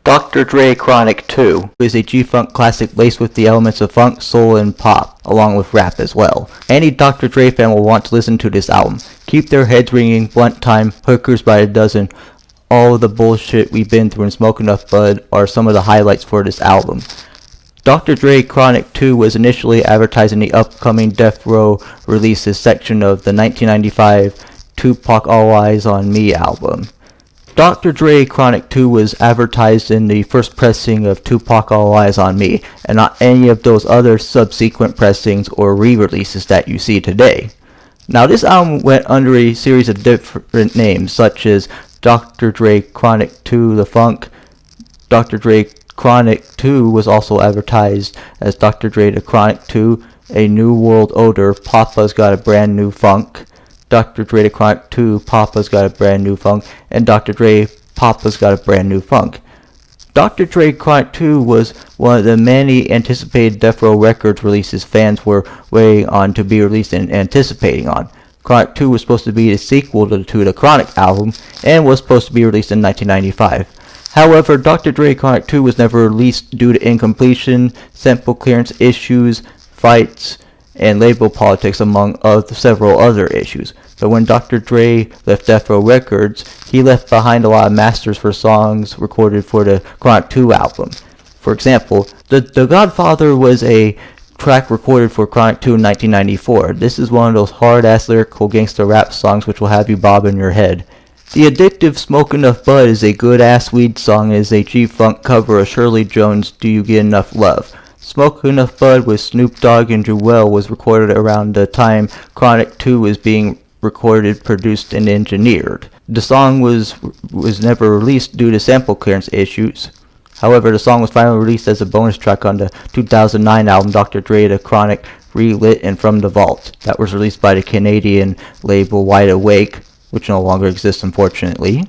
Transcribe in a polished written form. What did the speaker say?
Dr. Dre Chronic 2 is a G-Funk classic laced with the elements of funk, soul, and pop, along with rap as well. Any Dr. Dre fan will want to listen to this album. Keep their heads ringing, blunt time, hookers by the dozen, all the bullshit we've been through, and smoke enough bud are some of the highlights for this album. Dr. Dre Chronic 2 was initially advertised in the upcoming Death Row releases section of the 1995 Tupac All Eyez On Me album. Dr. Dre Chronic 2 was advertised in the first pressing of Tupac All Eyez On Me, and not any of those other subsequent pressings or re-releases that you see today. Now, this album went under a series of different names, such as Dr. Dre Chronic 2 The Funk. Dr. Dre Chronic 2 was also advertised as Dr. Dre The Chronic 2, A New World Odor, Poppa's Got a Brand New Funk, Dr. Dre The Chronic 2, Poppa's Got a Brand New Funk, and Dr. Dre, Poppa's Got a Brand New Funk. Dr. Dre Chronic 2 was one of the many anticipated Death Row Records releases fans were waiting on to be released and anticipating on. Chronic 2 was supposed to be the sequel to the Chronic album and was supposed to be released in 1995. However, Dr. Dre Chronic 2 was never released due to incompletion, sample clearance issues, fights, and label politics, among several other issues. But when Dr. Dre left Death Row Records, he left behind a lot of masters for songs recorded for the Chronic 2 album. For example, The Godfather was a track recorded for Chronic 2 in 1994. This is one of those hard-ass lyrical gangster rap songs which will have you bobbing your head. The addictive Smoke Enough Bud is a good-ass weed song and is a G-Funk cover of Shirley Jones' Do You Get Enough Love. Smoke Enough Bud with Snoop Dogg and Jewel was recorded around the time Chronic 2 was being recorded, produced, and engineered. The song was never released due to sample clearance issues. However, the song was finally released as a bonus track on the 2009 album Dr. Dre The Chronic Relit and From the Vault. That was released by the Canadian label Wide Awake, which no longer exists unfortunately.